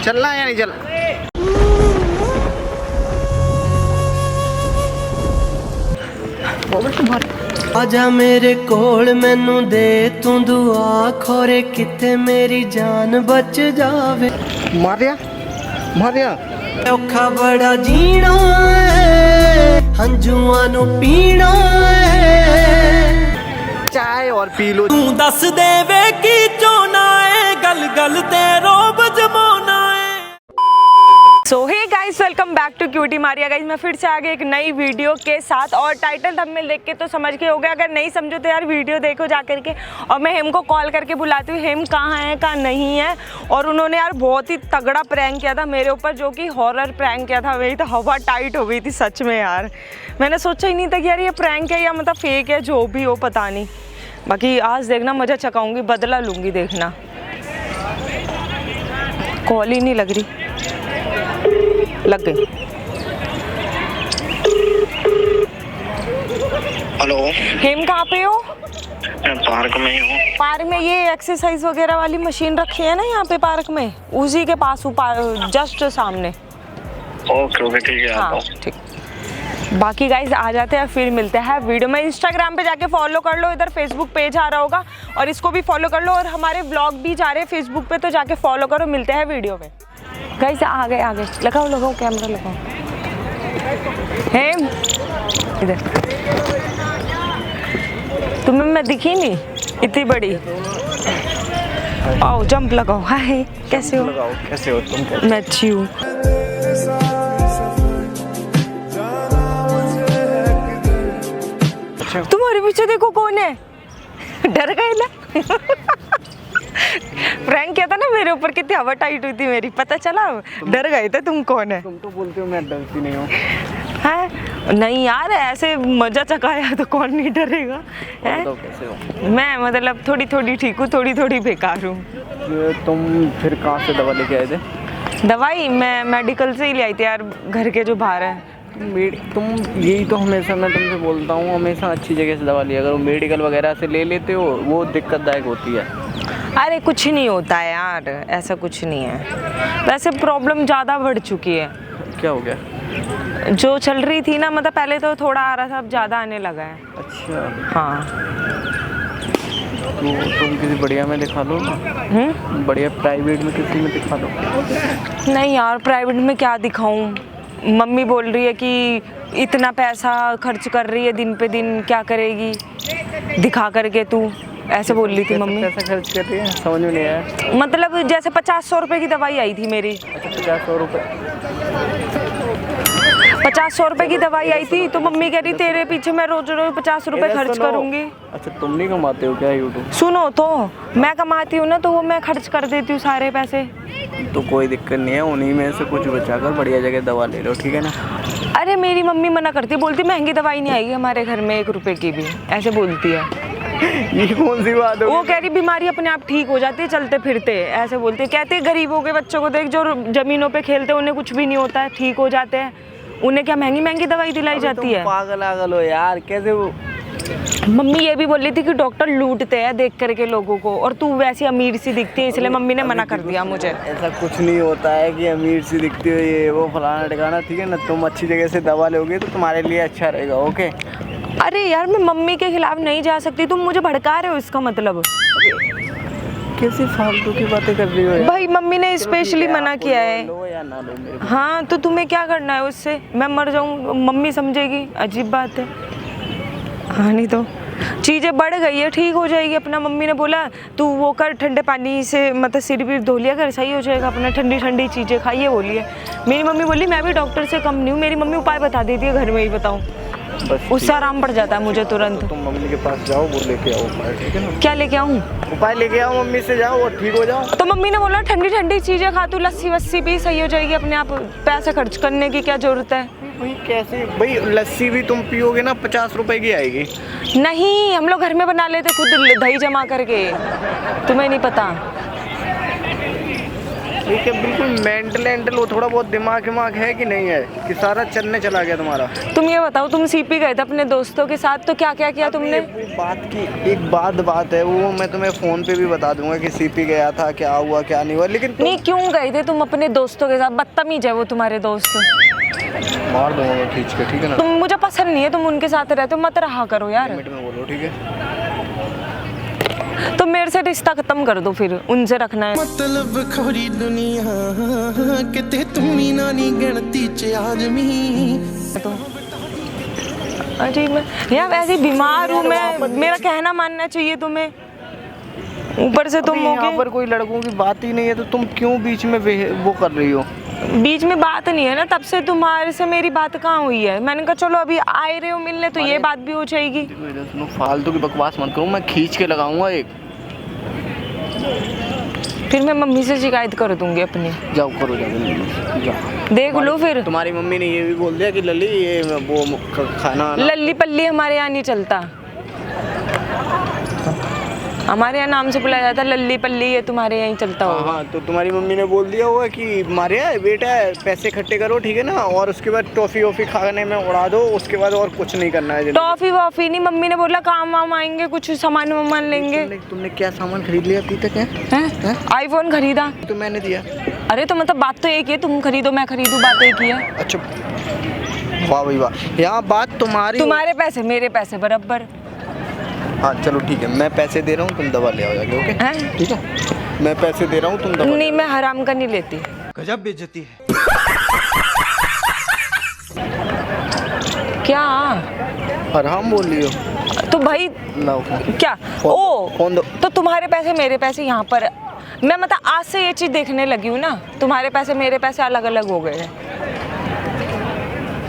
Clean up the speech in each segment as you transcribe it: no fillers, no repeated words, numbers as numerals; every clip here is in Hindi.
चलना है या नहीं चल? आजा मेरे कोल मैनू दे तू दुआ खोरे किते मेरी जान बच जावे। मारिया मारिया औखा बड़ा जीना है हंजुआं नू पीना है। चाय और पी लो। तू दस देवे की चोना है गल गल ते रोब जमाना है। So hey guys, welcome back to cutie Maria. Guys मैं फिर से आ गई एक नई वीडियो के साथ और टाइटल थंबनेल देख के तो समझ के हो गया। अगर नहीं समझो तो यार वीडियो देखो जा करके। और मैं हेम को कॉल करके बुलाती हूँ, हेम कहाँ है कहाँ नहीं है। और उन्होंने यार बहुत ही तगड़ा प्रैंक किया था मेरे ऊपर, जो कि हॉरर प्रैंक किया था। मेरी तो हवा टाइट हो गई थी सच में यार। मैंने सोचा ही नहीं था कि यार ये प्रैंक है या मतलब फेक है, जो भी हो पता नहीं। बाकी आज देखना मज़ा चकाऊँगी, बदला लूँगी देखना। कॉल ही नहीं लग रही, लग गई। हेलो, हेम कहाँ पे हो? मैं पार्क में ही हूँ। पार्क में ये एक्सरसाइज वगैरह वाली मशीन रखी है ना यहाँ पे पार्क में, उसी के पास जस्ट सामने। ओके ओके ठीक है। हाँ ठीक। बाकी गाइज आ जाते हैं, फिर मिलते हैं वीडियो में। इंस्टाग्राम पे जाके फॉलो कर लो, इधर फेसबुक पेज आ रहा होगा और इसको भी फॉलो कर लो। और हमारे ब्लॉग भी जा रहे हैं फेसबुक पे, तो जाके फॉलो करो। मिलते हैं वीडियो में। गाइस आ गए लगाओ लगाओ कैमरा लगाओ। हेम इधर, तुम्हें मैं दिखी नहीं इतनी बड़ी। आओ जंप लगाओ। हाय कैसे हो? कैसे हो तुम? मैं अच्छी हूँ। तुम्हारे पीछे देखो कौन है। डर गए ना? प्रैंक किया था ना मेरे ऊपर, कितनी हवा टाइट हुई थी मेरी, पता चला? डर गए थे। तुम कौन है? तुम तो बोलते हो मैं डरती नहीं हूँ। है नहीं यार, ऐसे मजा चकाया तो कौन नहीं डरेगा है? तो कैसे हो? मैं मतलब थोड़ी थोड़ी ठीक हूँ, थोड़ी थोड़ी बेकार हूँ। तुम फिर कहाँ से दवा लेके आए थे? दवाई मैं मेडिकल से ही ले आई थी यार, घर के जो बाहर है। तुम यही तो हमेशा मैं तुमसे बोलता हूँ, हमेशा अच्छी जगह से दवा लिया करो। मेडिकल वगैरह से ले लेते हो वो दिक्कतदायक होती है। अरे कुछ नहीं होता है यार, ऐसा कुछ नहीं है। वैसे प्रॉब्लम ज़्यादा बढ़ चुकी है। क्या हो गया? जो चल रही थी ना, मतलब पहले तो थोड़ा आ रहा था, अब ज़्यादा आने लगा है। अच्छा हाँ तो तुम किसी बढ़िया में दिखा लो ना। बढ़िया प्राइवेट में किसी में दिखा लो। नहीं यार, प्राइवेट में क्या दिखाऊं? मम्मी बोल रही है कि इतना पैसा खर्च कर रही है दिन पे दिन, क्या करेगी दिखा करके तू, ऐसे बोल रही थी मम्मी। पैसा खर्च कर रही है, समझ में नहीं आया। मतलब जैसे 50-100 रुपए की दवाई आई थी मेरी। अच्छा 50-100 रुपये? 50-100 रुपए की दवाई आई थी, तो मम्मी कह रही तेरे पीछे मैं रोज रोज 50 रुपए खर्च करूंगी। अच्छा तुम नहीं कमाते हो क्या यूट्यूब? सुनो तो, मैं कमाती हूँ ना, तो वो मैं खर्च कर देती हूँ सारे पैसे। तो कोई दिक्कत नहीं है, उन्हीं में से कुछ बचाकर बढ़िया जगह दवा ले लो, ठीक है ना? अरे मेरी मम्मी मना करती है, बोलती महंगी दवाई नहीं आएगी हमारे घर में 1 रुपए की भी, ऐसे बोलती है। ये कौन सी बात है? वो कह रही बीमारी अपने आप ठीक हो जाती है चलते फिरते, ऐसे बोलते। कहते हैं गरीबों के बच्चों को देख, जो जमीनों पे खेलते हैं उन्हें कुछ भी नहीं होता है, ठीक हो जाते हैं। उन्हें क्या महंगी महंगी दवाई दिलाई जाती है? पागल आगल हो यार, कैसे वो? मम्मी ये भी बोल रही थी कि डॉक्टर लूटते हैं देख करके लोगों को, और तू वैसी अमीर सी दिखती है, इसलिए मम्मी ने मना कर दिया मुझे। ऐसा कुछ नहीं होता है कि अमीर सी दिखती हो ये वो फलाना ठिकाना, ठीक है ना? तुम अच्छी जगह से दवा लोगे तो तुम्हारे लिए अच्छा रहेगा। ओके? अरे यार मैं मम्मी के खिलाफ नहीं जा सकती, तुम मुझे भड़का रहे हो, इसका मतलब। कैसी फालतू की बातें कर रही हो यार? भाई मम्मी ने स्पेशली मना किया है। लो या ना लो मेरे को। हाँ तो तुम्हें क्या करना है उससे? मैं मर जाऊँ मम्मी समझेगी? अजीब बात है। हाँ नहीं तो चीज़ें बढ़ गई है, ठीक हो जाएगी अपना। मम्मी ने बोला तू वो कर, ठंडे पानी से मतलब सिर भी धो लिया कर, सही हो जाएगा अपना, ठंडी ठंडी चीज़ें खाइए बोली है। मेरी मम्मी बोली मैं भी डॉक्टर से कम नहीं हूँ, मेरी मम्मी उपाय बता देती है घर में ही, बताऊँ उससे आराम पड़ जाता है मुझे तुरंत। तुम मम्मी के पास जाओ, वो लेके आओ उपाय, ठीक है ना? क्या लेके आऊँ? उपाय लेके आओ, मम्मी से जाओ और ठीक हो जाओ। तो मम्मी ने बोला ठंडी ठंडी चीज़ें खा, तू लस्सी वस्सी भी सही हो जाएगी अपने आप, पैसे खर्च करने की क्या ज़रूरत है? भाई कैसे भाई, लस्सी भी तुम पियोगे ना 50 रुपए की आएगी। नहीं हम लोग घर में बना लेते खुद, दही जमा करके, तुम्हें नहीं पता। ठीक है, बिल्कुल मेंटल हो, थोड़ा बहुत दिमाग है कि नहीं है कि सारा चलने चला गया तुम्हारा? तुम ये बताओ, तुम सीपी गए थे अपने दोस्तों के साथ, तो क्या क्या किया तुमने? वो बात की एक बात है, वो मैं तुम्हें फोन पे भी बता दूंगा कि सीपी गया था, क्या हुआ क्या नहीं हुआ, लेकिन नहीं, क्यों गए थे तुम अपने दोस्तों के साथ? बदतमीज है वो तुम्हारे दोस्त, मार दूंगा मैं खींच के, ठीक है ना? तुम, मुझे पसंद नहीं है तुम उनके साथ रहते हो, मत रहा करो यार। लिमिट में बोलो, ठीक है? तो मेरे से रिश्ता खत्म कर दो फिर, उनसे रखना है। मतलब खोरी दुनिया किते तुम्ही ना नी गिनती च आदमी। तो अजीब है यार, वैसे बीमार हूँ मैं, मेरा कहना मानना चाहिए तुम्हें, ऊपर से तुम हो यहाँ पर कोई लड़कों की बात ही नहीं है, तो तुम क्यों बीच में वो कर रही हो? बीच में बात नहीं है ना, तब से तुम्हारे से मेरी बात कहाँ हुई है? मैंने कहा चलो अभी आए रहे हो मिलने, तो ये बात भी हो जाएगी। सुनो, फालतू की बकवास मत करो, मैं खींच के लगाऊंगा एक। फिर मैं मम्मी से शिकायत कर दूंगी अपनी। जाओ करो, जाओ देख लो फिर। तुम्हारी मम्मी ने ये भी बोल दिया कि लल्ली ये वो खाना लल्ली पल्ली हमारे यहाँ नहीं चलता, हमारे यहाँ नाम से बुलाया जाता है लल्ली पल्ली, ये तुम्हारे यहाँ ही चलता होगा। हाँ, तो तुम्हारी मम्मी ने बोल दिया होगा कि मारिया बेटा पैसे इकट्ठे करो, ठीक है ना, और उसके बाद टॉफी वॉफी खाने में उड़ा दो, उसके बाद और कुछ नहीं करना है। टॉफी वॉफी नहीं, मम्मी ने बोला काम वाम आएंगे, कुछ सामान वामान लेंगे। तुमने क्या सामान खरीद लिया अभी तक? है आईफोन खरीदा तो मैंने दिया। अरे तो मतलब बात तो एक ही है, तुम खरीदो मैं खरीदूं, बात एक ही है। अच्छा, वाह भाई वाह, यहाँ बात तुम्हारे पैसे मेरे पैसे बराबर। हाँ चलो ठीक है, मैं पैसे दे रहा हूँ, तुम दवा ले आओ जाके, ओके? ठीक है, मैं पैसे दे रहा हूँ, तुम दवा। नहीं, मैं हराम का नहीं लेती। गजब बेइज्जती है। क्या हराम बोल रही हो? तो भाई ना क्या? ओ फोन दो। तो तुम्हारे पैसे मेरे पैसे यहाँ पर, मैं मतलब आज से ये चीज देखने लगी हूँ ना, तुम्हारे पैसे मेरे पैसे अलग अलग हो गए हैं।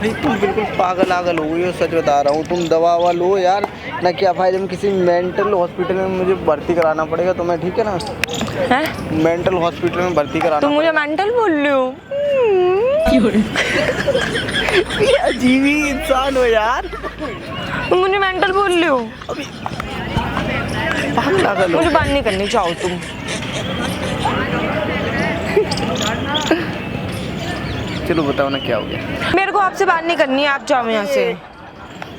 भाई तुम बिल्कुल पागल हो गई हो, सच बता रहा हूँ। तुम दवा ववा लो यार, ना क्या फायदा में किसी मेंटल हॉस्पिटल में मुझे भर्ती कराना पड़ेगा तुम्हें, ठीक है ना? हैं? मेंटल हॉस्पिटल में भर्ती कराना। तुम मुझे मेंटल बोल रहे हो? ये अजीब ही इंसान हो यार, तुम मुझे मेंटल बोल रहे हो? पागल हो। मुझे बात नहीं करनी, चाहो तुम। चलो बताओ ना क्या हो गया? मेरे को आपसे बात नहीं करनी है, आप जाओ यहाँ से।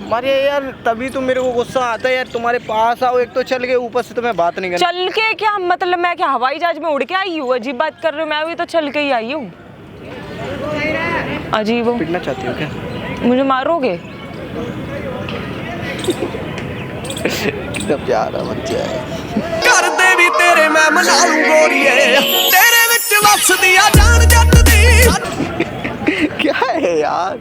मारिया यार, तभी तो मेरे को गुस्सा आता है यार, तुम्हारे पास आओ, एक तो चल के, ऊपर से तुम्हें बात नहीं करनी। चल के क्या मतलब? मैं क्या हवाई जहाज में उड़ के आई हूँ? अजीब बात कर रहे हो, मैं भी तो चल के ही आई हूँ। अजीब हो। पिटना चाहती हो क्या? मुझे मारोगे? कितना प्यारा बच्चा है। कर दे भी तेरे मैं मना लूं गोरीए, तेरे विच वसदी आ जान जट दी। क्या है यार?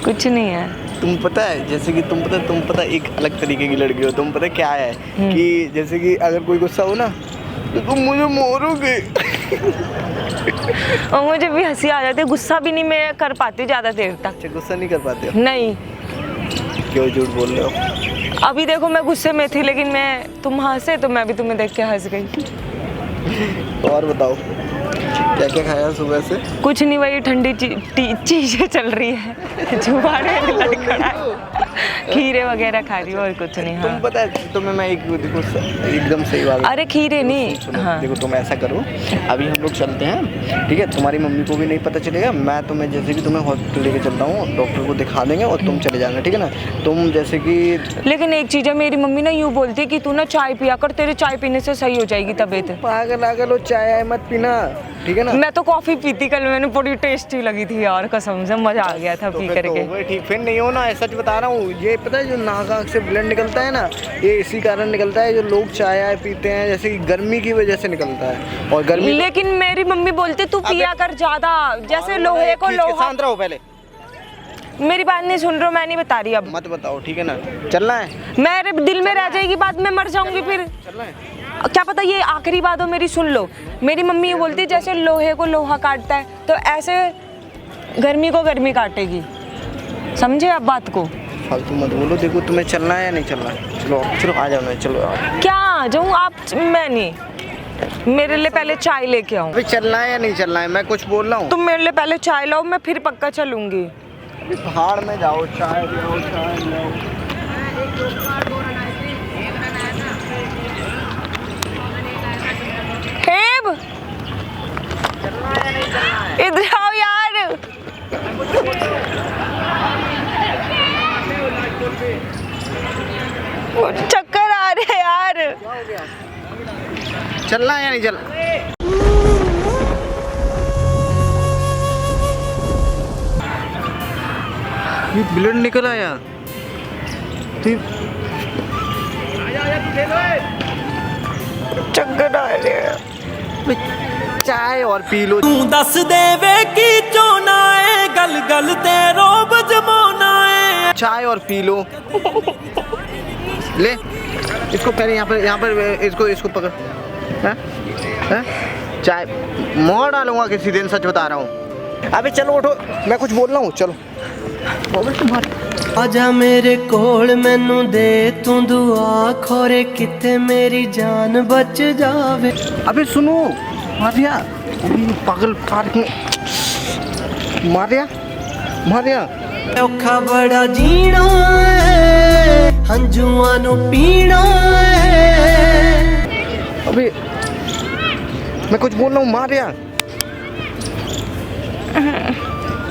कुछ नहीं है। तुम पता है, जैसे कि तुम पता एक अलग तरीके की लड़की हो। तुम पता क्या है कि जैसे कि अगर कोई गुस्सा हो ना, तो तुम मुझे मारोगे। और मुझे भी हंसी आ जाती है, गुस्सा भी नहीं मैं कर पाती ज़्यादा देर तक। अच्छा, गुस्सा नहीं कर पाते हो? नहीं। क्यों झूठ बोल रहे हो? अभी देखो मैं गुस्से में थी, लेकिन मैं तुम हंसे तो मैं भी तुम्हें देख के हंस गई। और बताओ क्या क्या खाया सुबह से? कुछ नहीं, वही ठंडी चीजें चल रही है, जुबान में लड़खड़ा, खीरे वगैरह खा रही हो, और कुछ नहीं। हाँ। तुम पता है तुम्हें मैं एक देखो एकदम सही बात। अरे खीरे नहीं। हाँ। देखो तुम ऐसा करो, अभी हम लोग चलते हैं, ठीक है? तुम्हारी मम्मी को भी नहीं पता चलेगा, मैं तुम्हें जैसे कि तुम्हें हॉस्पिटल लेके चलता हूँ, डॉक्टर को दिखा देंगे और तुम चले जाना, ठीक है ना? तुम जैसे कि, लेकिन एक चीज़ है, मेरी मम्मी ना यूँ बोलती है कि तू ना चाय पिया कर, तेरे चाय पीने से सही हो जाएगी तबीयत। पागल हो, चाय मत पीना, ठीक है ना? मैं तो कॉफी पीती, कल मैंने बड़ी टेस्टी लगी थी यार, कसम से मजा आ गया था पी करके। ठीक, फिर नहीं हो ना, सच बता रहा हूँ। ये पता है जो नाक आँख से ब्लड निकलता है ना, ये इसी कारण निकलता है, जो लोग चाय पीते हैं, जैसे कि गर्मी की वजह से निकलता है। और गर्मी, लेकिन मेरी मम्मी बोलती तू पिया कर ज्यादा, जैसे लोहे को लोहा। शांत रहो पहले, मेरी बात नहीं सुन रहे हो, मैं नहीं बता रही अब। मत बताओ, ठीक है ना? चलना है? मेरे दिल में रह जाएगी बात, मैं मर जाऊंगी फिर। चलना है? क्या पता ये आखिरी बात हो मेरी, सुन लो। मेरी मम्मी ये बोलती है जैसे लोहे को लोहा काटता है, तो ऐसे गर्मी को गर्मी काटेगी, समझे आप बात को? फालतू मत बोलो। देखो तुम्हें चलना है या नहीं चलना? चलो चलो आ जाओ ना, चलो आओ। क्या जाऊँ? आप, मैं नहीं, मेरे लिए पहले चाय लेके आओ। अभी चलना है या नहीं चलना है? मैं कुछ बोल रहा हूँ। तुम मेरे लिए पहले चाय लाओ, मैं फिर पक्का चलूंगी। पहाड़ में जाओ, चाय पियो, चाय पियो। इधर आओ यार। चक्कर आ रहे हैं यार। चलना है या नहीं चलना? ये ब्लड निकल आया। चक्कर आ रहे हैं। चाय और पी लो। तू दस देवे की चोना है, गल गल ते रोब जमाना है। चाय और पी लो। ले इसको पहले यहाँ पर इसको पकड़। हैं? हैं? चाय मोड़ डालूंगा किसी दिन, सच बता रहा हूँ। अबे चलो उठो, मैं कुछ बोल रहा हूँ, चलो। आजा मेरे कोल मैनू दे तू दुआ, खोरे किथे मेरी जान बच जावे। अबे सुनो मारिया, पागल पार्क में मारिया औखा बड़ा जीना है, हंजुआ नू पीना है। अबे मैं कुछ बोल रहा हूँ मारिया।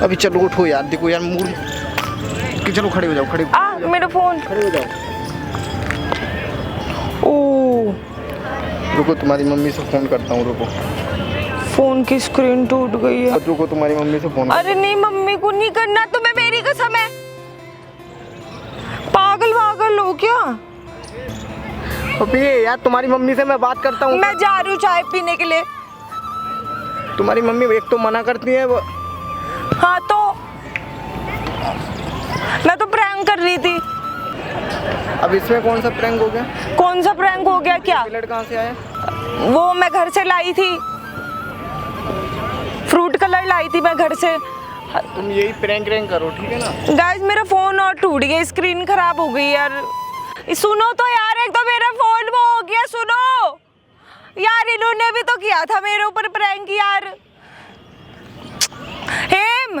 अभी चलो उठो यार, देखो यार मूड कि चलो खड़े हो जाओ, खड़े मेरा फोन। खड़े हो जाओ। ओ रुको तुम्हारी मम्मी से फोन करता हूँ, रुको। फोन की स्क्रीन टूट गई है। रुको तुम्हारी मम्मी से फोन। अरे नहीं, मम्मी को नहीं करना, तुम्हें मेरी कसम है। पागल हो क्या? अबे यार तुम्हारी मम्मी से मैं बात करता हूँ। मैं जा रही हूँ चाय पीने के लिए। तुम्हारी मम्मी एक तो मना करती है वो। हाँ तो मैं तो प्रैंक कर रही थी। अब इसमें कौन सा प्रैंक हो गया? कौन सा प्रैंक हो गया? क्या ब्लड कहाँ से आया? वो मैं घर से लाई थी, फ्रूट कलर लाई थी मैं घर से। तुम यही प्रैंक करो, ठीक है ना? गाइस मेरा फोन और टूट गया, स्क्रीन खराब हो गई यार। सुनो तो यार, एक तो मेरा फोन वो हो गया। सुनो यार, इन्होंने भी तो किया था मेरे ऊपर प्रैंक यार। हेम